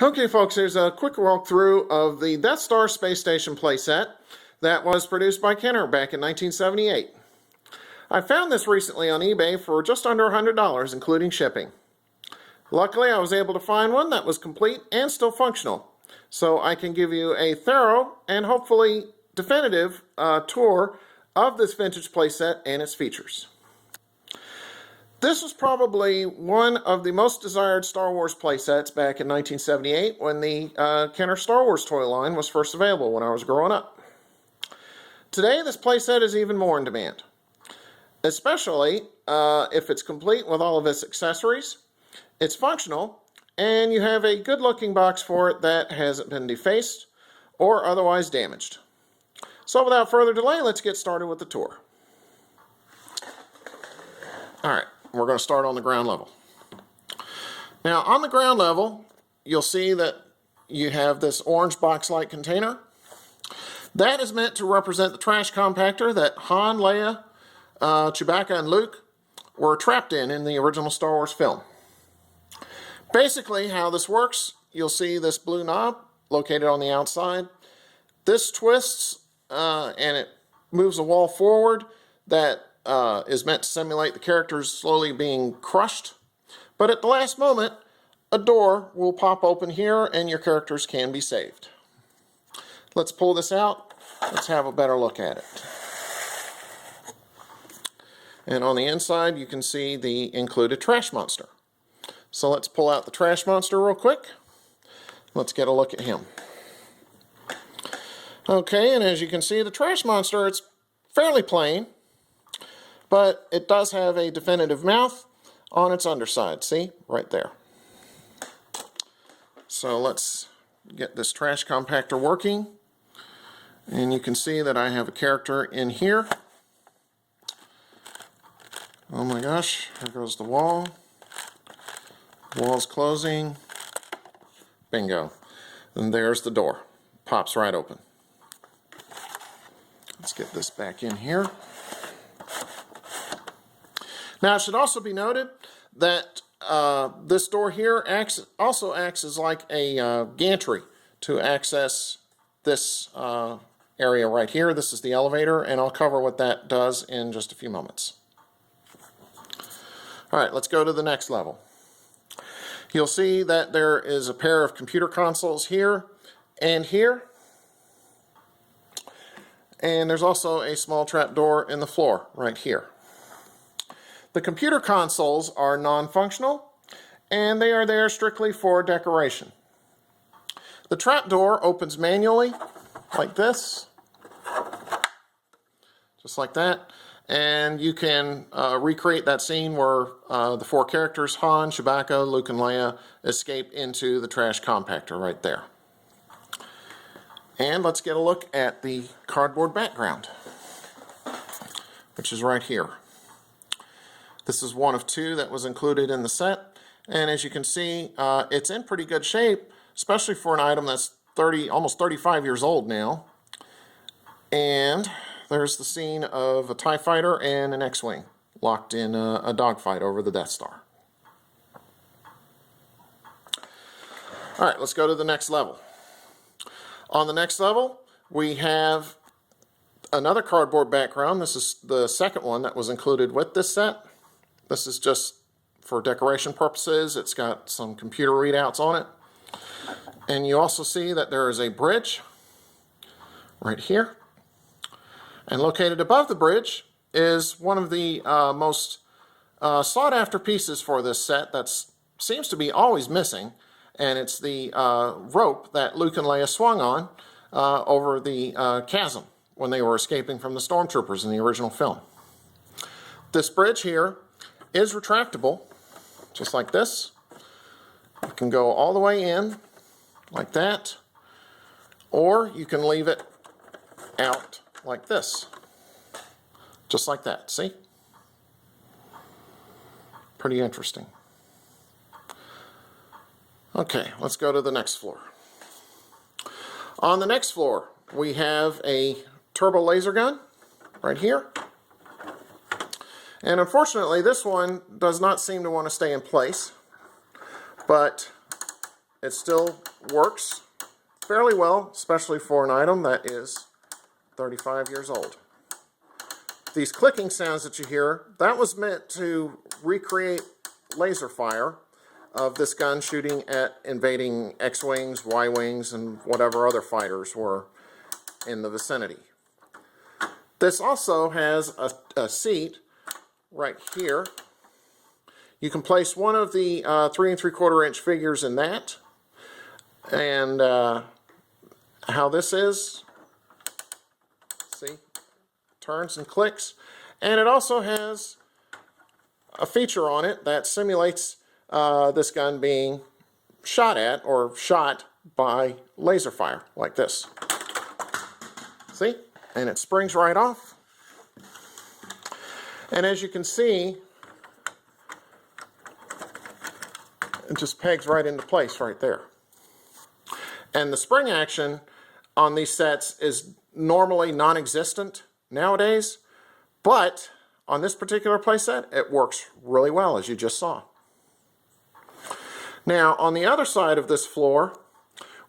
Okay folks, here's a quick walkthrough of the Death Star Space Station playset that was produced by Kenner back in 1978. I found this recently on eBay for just under $100, including shipping. Luckily, I was able to find one that was complete and still functional, so I can give you a thorough and hopefully definitive tour of this vintage playset and its features. This was probably one of the most desired Star Wars playsets back in 1978 when the Kenner Star Wars toy line was first available when I was growing up. Today, this playset is even more in demand, especially if it's complete with all of its accessories, it's functional, and you have a good-looking box for it that hasn't been defaced or otherwise damaged. So without further delay, let's get started with the tour. Alright. We're going to start on the ground level. Now, on the ground level, you'll see that you have this orange box-like container. That is meant to represent the trash compactor that Han, Leia, Chewbacca, and Luke were trapped in the original Star Wars film. Basically, how this works, you'll see this blue knob located on the outside. This twists and it moves a wall forward that is meant to simulate the characters slowly being crushed. But at the last moment, a door will pop open here and your characters can be saved. Let's pull this out. Let's have a better look at it. And on the inside, you can see the included trash monster. So let's pull out the trash monster real quick. Let's get a look at him. Okay, and as you can see, the trash monster, it's fairly plain, but it does have a definitive mouth on its underside. See? Right there. So let's get this trash compactor working. And you can see that I have a character in here. Oh my gosh, here goes the wall. The wall's closing. Bingo. And there's the door. Pops right open. Let's get this back in here. Now, it should also be noted that this door here also acts as like a gantry to access this area right here. This is the elevator, and I'll cover what that does in just a few moments. All right, let's go to the next level. You'll see that there is a pair of computer consoles here and here. And there's also a small trap door in the floor right here. The computer consoles are non-functional, and they are there strictly for decoration. The trapdoor opens manually, like this, just like that, and you can recreate that scene where the four characters, Han, Chewbacca, Luke, and Leia, escape into the trash compactor right there. And let's get a look at the cardboard background, which is right here. This is one of two that was included in the set, and as you can see, it's in pretty good shape, especially for an item that's almost 35 years old now. And there's the scene of a TIE fighter and an X-Wing locked in a dogfight over the Death Star. Alright, let's go to the next level. On the next level, we have another cardboard background. This is the second one that was included with this set. This is just for decoration purposes. It's got some computer readouts on it. And you also see that there is a bridge right here. And located above the bridge is one of the most sought after pieces for this set that seems to be always missing. And it's the rope that Luke and Leia swung on over the chasm when they were escaping from the stormtroopers in the original film. This bridge here is retractable, just like this. You can go all the way in, like that, or you can leave it out like this, just like that. See? Pretty interesting. Okay, let's go to the next floor. On the next floor, we have a turbo laser gun right here. And unfortunately, this one does not seem to want to stay in place, but it's still works fairly well, especially for an item that is 35 years old. These clicking sounds that you hear, that was meant to recreate laser fire of this gun shooting at invading X-Wings, Y-Wings, and whatever other fighters were in the vicinity. This also has a seat right here. You can place one of the 3 3/4 inch figures in that. And how this is, see, turns and clicks. And it also has a feature on it that simulates this gun being shot at or shot by laser fire, like this. See? And it springs right off. And as you can see, it just pegs right into place right there. And the spring action on these sets is normally non-existent nowadays, but on this particular playset, it works really well, as you just saw. Now, on the other side of this floor,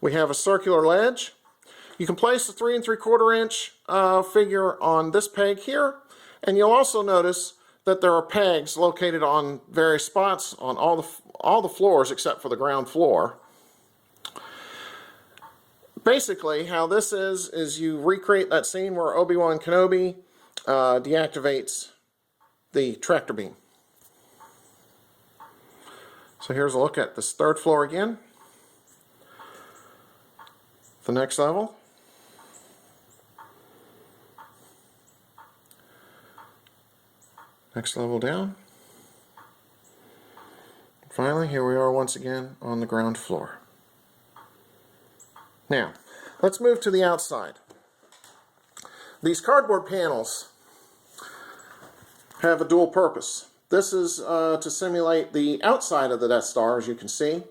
we have a circular ledge. You can place the 3 3/4 inch figure on this peg here, and you'll also notice that there are pegs located on various spots on all the floors except for the ground floor. Basically, how this is you recreate that scene where Obi-Wan Kenobi deactivates the tractor beam. So here's a look at this third floor again. The next level. Next level down. Finally, here we are once again on the ground floor. Now, let's move to the outside. These cardboard panels have a dual purpose. This is to simulate the outside of the Death Star, as you can see,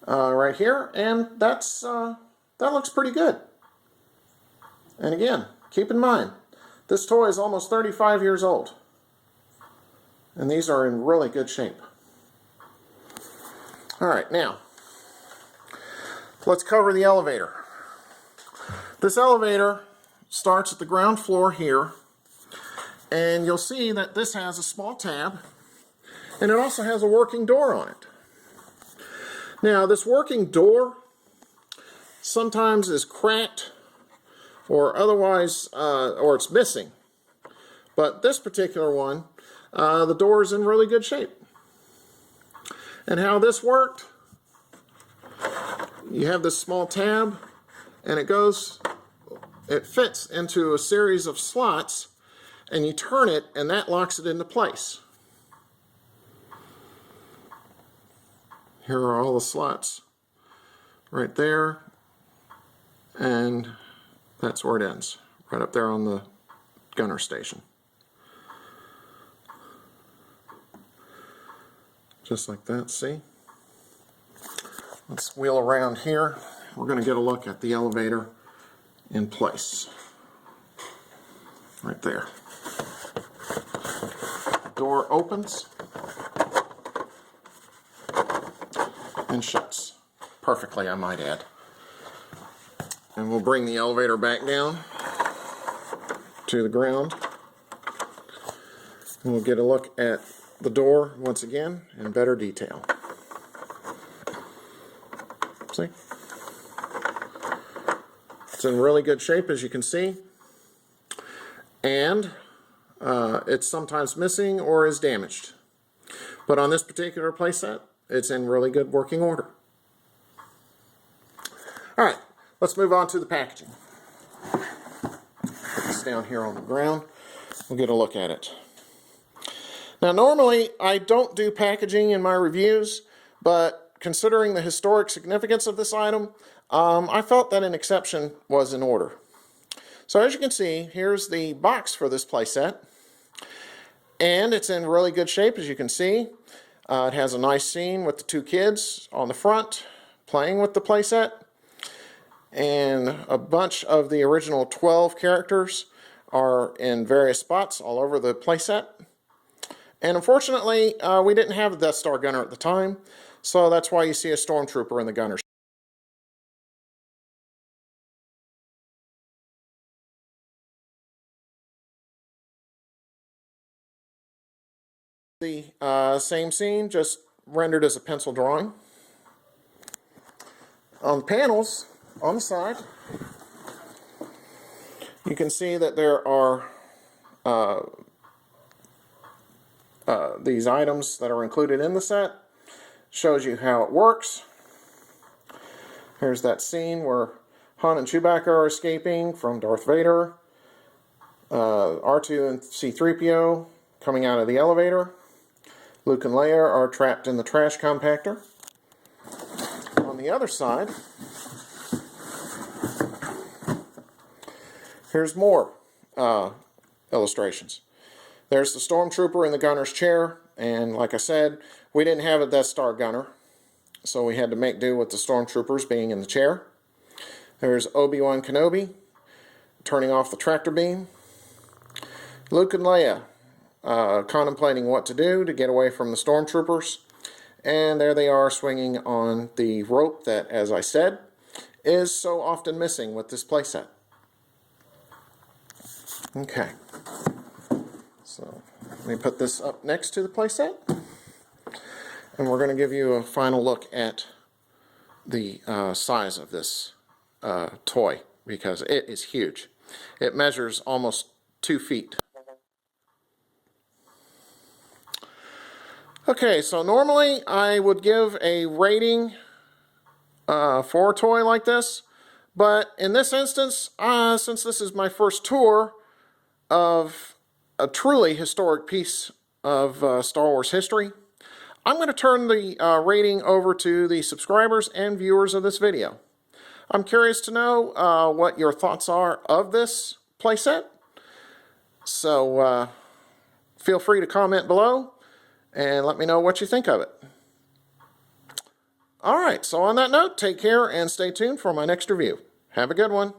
right here, and that looks pretty good. And again, keep in mind, this toy is almost 35 years old, and these are in really good shape. All right, now, let's cover the elevator. This elevator starts at the ground floor here, and you'll see that this has a small tab, and it also has a working door on it. Now, this working door sometimes is cracked or otherwise, or it's missing. But this particular one, the door is in really good shape. And how this worked, you have this small tab, and it fits into a series of slots, and you turn it, and that locks it into place. Here are all the slots right there, and that's where it ends, right up there on the gunner station. Just like that, see? Let's wheel around here. We're going to get a look at the elevator in place. Right there. Door opens and shuts perfectly, I might add. And we'll bring the elevator back down to the ground, and we'll get a look at the door once again in better detail. See? It's in really good shape, as you can see, and it's sometimes missing or is damaged. But on this particular playset, it's in really good working order. Alright, let's move on to the packaging. Put this down here on the ground. We'll get a look at it. Now, normally I don't do packaging in my reviews, but considering the historic significance of this item, I felt that an exception was in order. So as you can see, here's the box for this playset, and it's in really good shape, as you can see. It has a nice scene with the two kids on the front playing with the playset, and a bunch of the original 12 characters are in various spots all over the playset. And unfortunately, we didn't have a Death Star gunner at the time, so that's why you see a stormtrooper in the gunner. The same scene, just rendered as a pencil drawing. On the panels, on the side, you can see that there are these items that are included in the set. Shows you how it works. Here's that scene where Han and Chewbacca are escaping from Darth Vader. R2 and C-3PO coming out of the elevator. Luke and Leia are trapped in the trash compactor. On the other side, here's more illustrations. There's the stormtrooper in the gunner's chair, and like I said, we didn't have a Death Star gunner, so we had to make do with the stormtroopers being in the chair. There's Obi-Wan Kenobi turning off the tractor beam. Luke and Leia contemplating what to do to get away from the stormtroopers. And there they are swinging on the rope that, as I said, is so often missing with this playset. Okay. So let me put this up next to the playset. And we're going to give you a final look at the size of this toy, because it is huge. It measures almost 2 feet. Okay, so normally I would give a rating for a toy like this, but in this instance, since this is my first tour of a truly historic piece of Star Wars history, I'm going to turn the rating over to the subscribers and viewers of this video. I'm curious to know what your thoughts are of this playset, so feel free to comment below and let me know what you think of it. Alright, so on that note, take care and stay tuned for my next review. Have a good one.